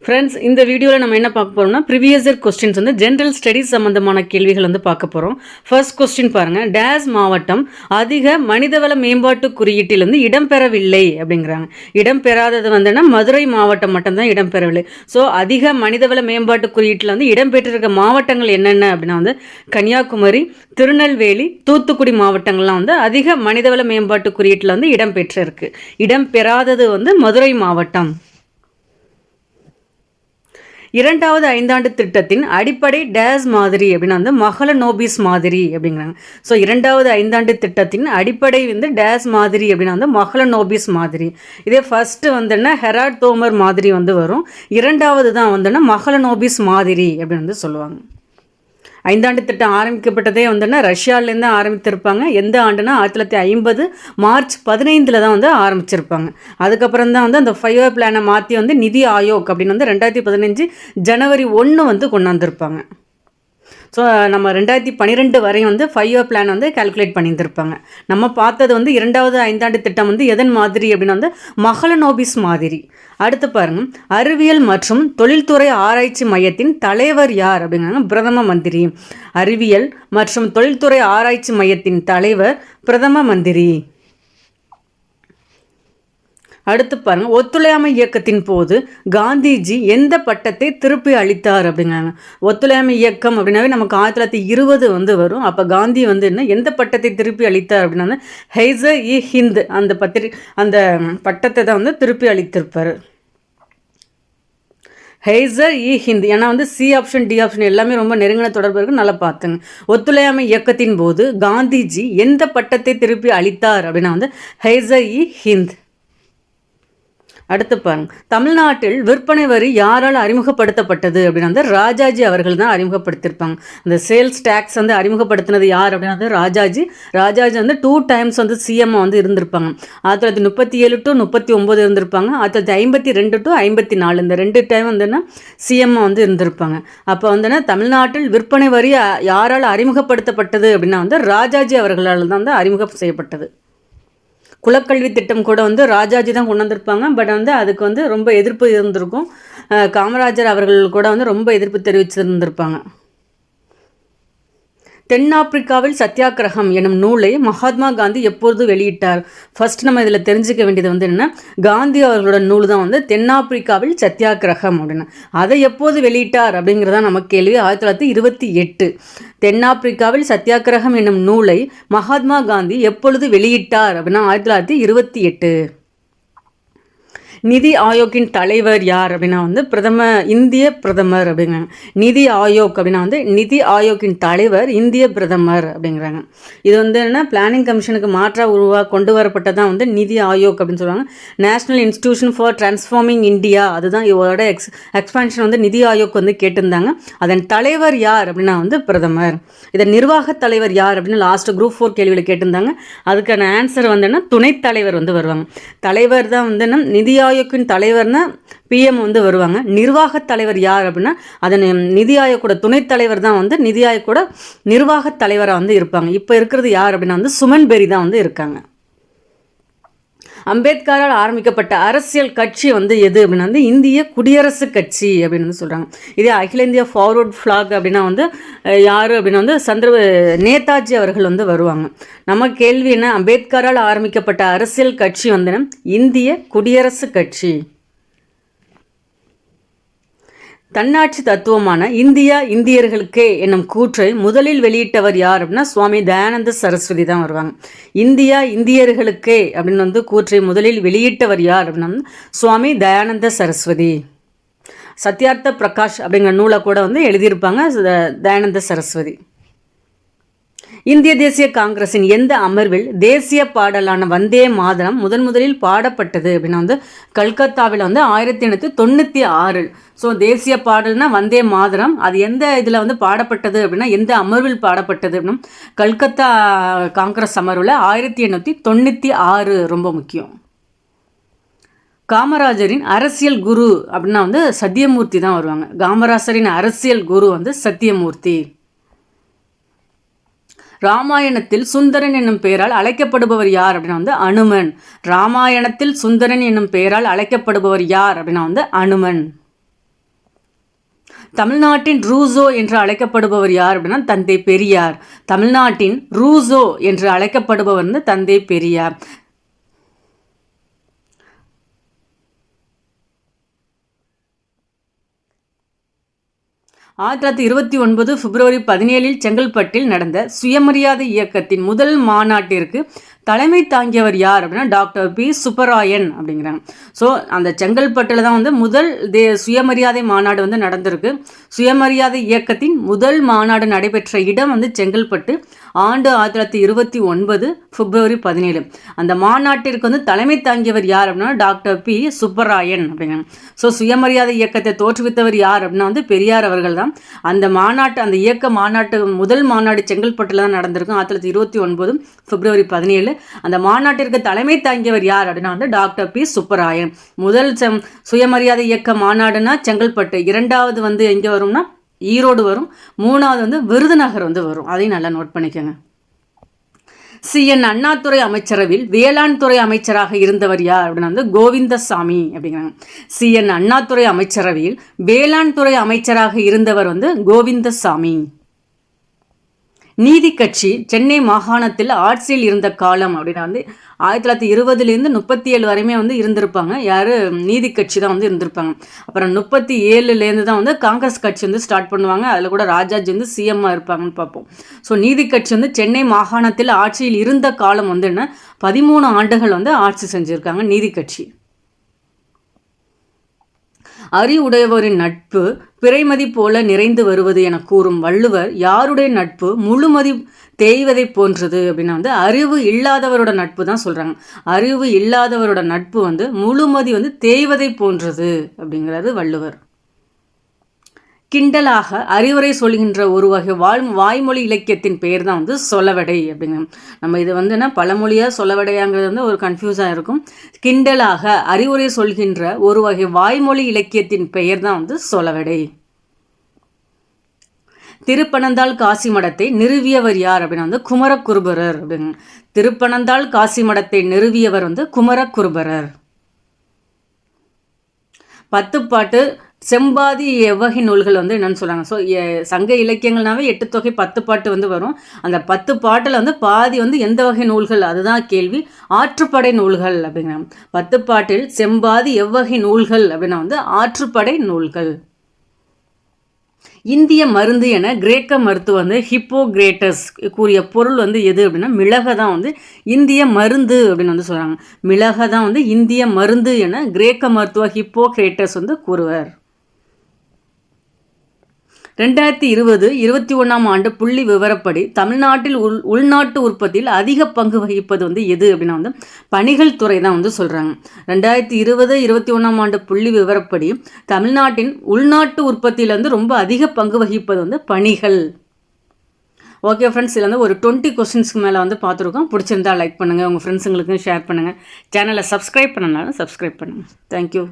Friends, இந்த வீடியோவில் நம்ம என்ன பார்க்க போகிறோம்னா ப்ரீவியஸ் இயர் கொஸ்டின்ஸ் வந்து ஜென்ரல் ஸ்டடீஸ் சம்மந்தமான கேள்விகள் வந்து பார்க்க போகிறோம். ஃபர்ஸ்ட் கொஸ்டின் பாருங்கள். டேஸ் மாவட்டம் அதிக மனிதவள மேம்பாட்டு குறியீட்டிலிருந்து இடம்பெறவில்லை அப்படிங்கிறாங்க. இடம்பெறாதது வந்துன்னா மதுரை மாவட்டம் மட்டும்தான் இடம்பெறவில்லை. ஸோ அதிக மனிதவள மேம்பாட்டு குறியீட்டில் வந்து இடம்பெற்றிருக்க மாவட்டங்கள் என்னென்ன அப்படின்னா வந்து கன்னியாகுமரி, திருநெல்வேலி, தூத்துக்குடி மாவட்டங்கள்லாம் வந்து அதிக மனிதவள மேம்பாட்டு குறியீட்டில் வந்து இடம்பெற்றிருக்கு. இடம்பெறாதது வந்து மதுரை மாவட்டம். இரண்டாவது ஐந்தாண்டு திட்டத்தின் அடிப்படை டேஸ் மாதிரி அப்படின்னா வந்து மகளநோபிஸ் மாதிரி அப்படிங்கிறாங்க. ஸோ இரண்டாவது ஐந்தாண்டு திட்டத்தின் அடிப்படை வந்து டேஸ் மாதிரி அப்படின்னா வந்து மகளநோபிஸ் மாதிரி. இதே ஃபர்ஸ்ட்டு வந்துன்னா ஹெராட் தோமர் மாதிரி வந்து வரும். இரண்டாவது தான் வந்துன்னா மகளநோபிஸ் மாதிரி அப்படின்னு வந்து சொல்லுவாங்க. ஐந்தாண்டு திட்டம் ஆரம்பிக்கப்பட்டதே வந்துன்னா ரஷ்யாவிலேருந்து ஆரம்பித்திருப்பாங்க. எந்த ஆண்டுனா 1950 மார்ச் 15 தான் வந்து ஆரம்பிச்சிருப்பாங்க. அதுக்கப்புறம் தான் வந்து அந்த 5 இயர் பிளானை மாற்றி வந்து நிதி ஆயோக் அப்படின்னு வந்து 2015 ஜனவரி 1 வந்து கொண்டாந்துருப்பாங்க. ஸோ நம்ம 2012 வரையும் வந்து 5 இயர் பிளான் வந்து கால்குலேட் பண்ணியிருந்திருப்பாங்க. நம்ம பார்த்தது வந்து இரண்டாவது ஐந்தாண்டு திட்டம் வந்து எதன் மாதிரி அப்படின்னா வந்து மகளநோபிஸ் மாதிரி. அடுத்து பாருங்க, அறிவியல் மற்றும் தொழில்துறை ஆராய்ச்சி மையத்தின் தலைவர் யார் அப்படிங்கிறாங்க. பிரதம மந்திரி. அறிவியல் மற்றும் தொழில்துறை ஆராய்ச்சி மையத்தின் தலைவர் பிரதம மந்திரி. அடுத்து பாருங்க, ஒத்துழையாமை இயக்கத்தின் போது காந்திஜி எந்த பட்டத்தை திருப்பி அளித்தார் அப்படிங்கிறாங்க. ஒத்துழையாமை இயக்கம் அப்படின்னாவே நமக்கு 1920 வந்து வரும். அப்போ காந்தி வந்து என்ன எந்த பட்டத்தை திருப்பி அளித்தார் அப்படின்னா ஹைசர்-இ-ஹிந்த் அந்த பட்டத்தை தான் வந்து திருப்பி அளித்திருப்பார். ஹைசர்-இ-ஹிந்த். ஏன்னா வந்து சி ஆப்ஷன் டி ஆப்ஷன் எல்லாமே ரொம்ப நெருங்கின தொடர்பு இருக்கு, நல்லா பார்த்துங்க. ஒத்துழையாமை இயக்கத்தின் போது காந்திஜி எந்த பட்டத்தை திருப்பி அளித்தார் அப்படின்னா வந்து ஹைசர்-இ-ஹிந்த். அடுத்து பாருங்க, தமிழ்நாட்டில் விற்பனை வரி யாரால் அறிமுகப்படுத்தப்பட்டது அப்படின்னா வந்து ராஜாஜி அவர்கள் தான் அறிமுகப்படுத்தியிருப்பாங்க. இந்த சேல்ஸ் டேக்ஸ் வந்து அறிமுகப்படுத்தினது யார் அப்படின்னா வந்து ராஜாஜி வந்து 2 டைம்ஸ் வந்து சிஎம் வந்து இருந்திருப்பாங்க. 1937 to 39 இருந்திருப்பாங்க. 1952 to 54 இந்த 2 டைம் வந்துன்னா சிஎம் வந்து இருந்திருப்பாங்க. அப்போ வந்துன்னா தமிழ்நாட்டில் விற்பனை வரி யாரால் அறிமுகப்படுத்தப்பட்டது அப்படின்னா வந்து ராஜாஜி அவர்களால் தான் வந்து அறிமுகம் செய்யப்பட்டது. குலக்கல்வி திட்டம் கூட வந்து ராஜாஜி தான் கொண்டு வந்திருப்பாங்க. பட் வந்து அதுக்கு வந்து ரொம்ப எதிர்ப்பு இருந்திருக்கும். காமராஜர் அவர்கள் கூட வந்து ரொம்ப எதிர்ப்பு தெரிவிச்சிருந்திருப்பாங்க. தென்னாப்பிரிக்காவில் சத்தியாகிரகம் எனும் நூலை மகாத்மா காந்தி எப்பொழுது வெளியிட்டார்? ஃபர்ஸ்ட் நம்ம இதில் தெரிஞ்சுக்க வேண்டியது வந்து என்னென்னா, காந்தி அவர்களோட நூல் தான் வந்து தென்னாப்பிரிக்காவில் சத்தியாகிரகம் அப்படின்னு. அதை எப்போது வெளியிட்டார் அப்படிங்கிறதான் நம்ம கேள்வி. 1928. தென்னாப்பிரிக்காவில் சத்தியாகிரகம் என்னும் நூலை மகாத்மா காந்தி எப்பொழுது வெளியிட்டார் அப்படின்னா 1928. நிதி ஆயோக்கின் தலைவர் யார் அப்படின்னா வந்து இந்திய பிரதமர் அப்படிங்கிறாங்க. நிதி ஆயோக் அப்படின்னா வந்து நிதி ஆயோக்கின் தலைவர் இந்திய பிரதமர் அப்படிங்கிறாங்க. இது வந்து என்ன, பிளானிங் கமிஷனுக்கு மாற்றாக கொண்டு வரப்பட்டதான் வந்து நிதி ஆயோக் அப்படின்னு சொல்லுவாங்க. National institution for transforming India, அதுதான் இவரோட எக்ஸ்பான்ஷன் வந்து நிதி ஆயோக் வந்து கேட்டிருந்தாங்க. அதன் தலைவர் யார் அப்படின்னா வந்து பிரதமர். இதன் நிர்வாக தலைவர் யார் அப்படின்னு லாஸ்ட் குரூப் 4 கேள்வியில் கேட்டிருந்தாங்க. அதுக்கான ஆன்சர் வந்துன்னா துணைத் தலைவர் வந்து வருவாங்க. தலைவர் தான் வந்து நிதி ஆயோக்கின் தலைவர்னா பிஎம் வந்து வருவாங்க. நிர்வாக தலைவர் யார் அப்படின்னா அதன் நிதி ஆயோக்கோட துணைத் தலைவர் தான் வந்து நிதி ஆயோக்கோட நிர்வாக தலைவராக வந்து இருப்பாங்க. இப்போ இருக்கிறது யார் அப்படின்னா வந்து சுமன் பெரி தான் வந்து இருக்காங்க. அம்பேத்கரால் ஆரம்பிக்கப்பட்ட அரசியல் கட்சி வந்து எது அப்படின்னா வந்து இந்திய குடியரசு கட்சி அப்படின்னு வந்து சொல்கிறாங்க. இதே அகில இந்தியா ஃபார்வர்ட் ஃப்ளாக் அப்படின்னா வந்து யார் அப்படின்னா வந்து நேதாஜி அவர்கள் வந்து வருவாங்க. நம்ம கேள்வி என்ன, அம்பேத்கரால் ஆரம்பிக்கப்பட்ட அரசியல் கட்சி வந்து இந்திய குடியரசு கட்சி. தன்னாட்சி தத்துவமான இந்தியா இந்தியர்களுக்கே என்னும் கூற்றை முதலில் வெளியிட்டவர் யார் அப்படின்னா சுவாமி தயானந்த சரஸ்வதி தான் வருவாங்க. இந்தியா இந்தியர்களுக்கே அப்படின்னு வந்து கூற்றை முதலில் வெளியிட்டவர் யார் அப்படின்னா சுவாமி தயானந்த சரஸ்வதி. சத்யார்த்த பிரகாஷ் அப்படிங்கிற நூலை கூட வந்து எழுதியிருப்பாங்க தயானந்த சரஸ்வதி. இந்திய தேசிய காங்கிரஸின் எந்த அமர்வில் தேசிய பாடலான வந்தே மாதரம் முதலில் பாடப்பட்டது அப்படின்னா வந்து கல்கத்தாவில் வந்து 1896. ஸோ தேசிய பாடல்னா வந்தே மாதரம், அது எந்த இதில் வந்து பாடப்பட்டது அப்படின்னா எந்த அமர்வில் பாடப்பட்டது அப்படின்னா கல்கத்தா காங்கிரஸ் அமர்வில் 1896. ரொம்ப முக்கியம். காமராஜரின் அரசியல் குரு அப்படின்னா வந்து சத்தியமூர்த்தி தான் வருவாங்க. காமராஜரின் அரசியல் குரு வந்து சத்தியமூர்த்தி. ராமாயணத்தில் சுந்தரன் என்னும் பெயரால் அழைக்கப்படுபவர் யார் அப்படின்னா வந்து அனுமன். ராமாயணத்தில் சுந்தரன் என்னும் பெயரால் அழைக்கப்படுபவர் யார் அப்படின்னா வந்து அனுமன். தமிழ்நாட்டின் ரூசோ என்று அழைக்கப்படுபவர் யார் அப்படின்னா தந்தை பெரியார். தமிழ்நாட்டின் ரூசோ என்று அழைக்கப்படுபவர் வந்து தந்தை பெரியார். ஆயிரத்தி 1929 பிப்ரவரி 17 செங்கல்பட்டில் நடந்த சுயமரியாதை இயக்கத்தின் முதல் மாநாட்டிற்கு தலைமை தாங்கியவர் யார் அப்படின்னா டாக்டர் பி சுப்பராயன் அப்படிங்கிறாங்க. ஸோ அந்த செங்கல்பட்டில் தான் வந்து முதல் சுயமரியாதை மாநாடு வந்து நடந்திருக்கு. சுயமரியாதை இயக்கத்தின் முதல் மாநாடு நடைபெற்ற இடம் வந்து செங்கல்பட்டு. ஆண்டு 1929 பிப்ரவரி 17. அந்த மாநாட்டிற்கு வந்து தலைமை தாங்கியவர் யார் அப்படின்னா டாக்டர் பி சுப்பராயன் அப்படிங்கிறாங்க. ஸோ சுயமரியாதை இயக்கத்தை தோற்றுவித்தவர் யார் அப்படின்னா வந்து பெரியார் அவர்கள் தான். அந்த மாநாட்டு முதல் மாநாடு செங்கல்பட்டில் தான் நடந்திருக்கும் 1929 பிப்ரவரி 17. அந்த மாநாட்டிற்கு தலைமை தாங்கியவர் யார் அப்படின்னா வந்து டாக்டர் பி சுப்பராயன். முதல் சுயமரியாதை இயக்க மாநாடுனா செங்கல்பட்டு, இரண்டாவது வந்து எங்கே வரும்னா ஈரோடு வரும், மூணாவது வந்து விருதுநகர் வந்து வரும். அதையும் நல்லா நோட் பண்ணிக்கோங்க. CN அண்ணாதுரை அமைச்சரவையில் வேளாண் துறை அமைச்சராக இருந்தவர் யார் அப்படின்னா வந்து கோவிந்தசாமி அப்படிங்கிறாங்க. CN அண்ணாதுரை அமைச்சரவையில் வேளாண் துறை அமைச்சராக இருந்தவர் வந்து கோவிந்தசாமி. நீதி கட்சி சென்னை மாகாணத்தில் ஆட்சியில் இருந்த காலம் அப்படின்னா வந்து 1920 37 வரையுமே வந்து இருந்திருப்பாங்க. யார்? நீதி கட்சி தான் வந்து இருந்திருப்பாங்க. அப்புறம் 37 தான் வந்து காங்கிரஸ் கட்சி வந்து ஸ்டார்ட் பண்ணுவாங்க. அதில் கூட ராஜாஜி வந்து சிஎம்மாக இருப்பாங்கன்னு பார்ப்போம். ஸோ நீதி கட்சி வந்து சென்னை மாகாணத்தில் ஆட்சியில் இருந்த காலம் வந்து என்ன 13 ஆண்டுகள் வந்து ஆட்சி செஞ்சுருக்காங்க நீதி கட்சி. அறிவுடையவரின் நட்பு பிறைமதி போல நிறைந்து வருவது என கூறும் வள்ளுவர் யாருடைய நட்பு முழுமதி தேய்வதை போன்றது அப்படின்னா வந்து அறிவு இல்லாதவரோட நட்பு தான் சொல்கிறாங்க. அறிவு இல்லாதவரோட நட்பு வந்து முழுமதி வந்து தேய்வதை போன்றது அப்படிங்கிறது வள்ளுவர். கிண்டலாக அறிவுரை சொல்கின்ற ஒரு வகை வாய்மொழி இலக்கியத்தின் பெயர் தான் வந்து சொலவடை அப்படிங்க. நம்ம இது வந்து என்ன பழமொழியாக சொலவடையாங்கிறது வந்து ஒரு கன்ஃபியூஸாக இருக்கும். கிண்டலாக அறிவுரை சொல்கின்ற ஒரு வகை வாய்மொழி இலக்கியத்தின் பெயர் தான் வந்து சொலவடை. திருப்பனந்தாள் காசி மடத்தை நிறுவியவர் யார் அப்படின்னா வந்து குமரகுருபரர் அப்படிங்க. திருப்பனந்தாள் காசி மடத்தை நிறுவியவர் வந்து குமரகுருபரர். 10 பாட்டு செம்பாதி எவ்வகை நூல்கள் வந்து என்னன்னு சொல்கிறாங்க. ஸோ சங்க இலக்கியங்கள்னாவே 8 தொகை 10 பாட்டு வந்து வரும். அந்த 10 பாட்டில் வந்து பாதி வந்து எந்த வகை நூல்கள் அதுதான் கேள்வி. ஆற்றுப்படை நூல்கள் அப்படிங்கிறாங்க. 10 பாட்டில் செம்பாதி எவ்வகை நூல்கள் அப்படின்னா வந்து ஆற்றுப்படை நூல்கள். இந்திய மருந்து என கிரேக்க மருத்துவ வந்து ஹிப்போகிரேட்டஸ் கூறிய பொருள் வந்து எது அப்படின்னா மிளகை தான் வந்து இந்திய மருந்து அப்படின்னு வந்து சொல்கிறாங்க. மிளகை தான் வந்து இந்திய மருந்து என கிரேக்க மருத்துவ ஹிப்போகிரேட்டஸ் வந்து கூறுவர். 2020-21 ஆண்டு புள்ளி விவரப்படி தமிழ்நாட்டில் உள்நாட்டு உற்பத்தியில் அதிக பங்கு வகிப்பது வந்து எது அப்படின்னா வந்து பணிகள் துறை தான் வந்து சொல்கிறாங்க. 2020-21 ஆண்டு புள்ளி விவரப்படி தமிழ்நாட்டின் உள்நாட்டு உற்பத்தியில் வந்து ரொம்ப அதிக பங்கு வகிப்பது வந்து பணிகள். ஓகே ஃப்ரெண்ட்ஸ், இதில் வந்து ஒரு 20 கொஸ்டின்ஸ்க்கு மேலே வந்து பார்த்துருக்கோம். பிடிச்சிருந்தா லைக் பண்ணுங்கள், உங்கள் ஃப்ரெண்ட்ஸுங்களுக்கு ஷேர் பண்ணுங்கள். சேனலை சப்ஸ்கிரைப் பண்ணனாலும் சப்ஸ்கிரைப் பண்ணுங்கள். தேங்க்யூ.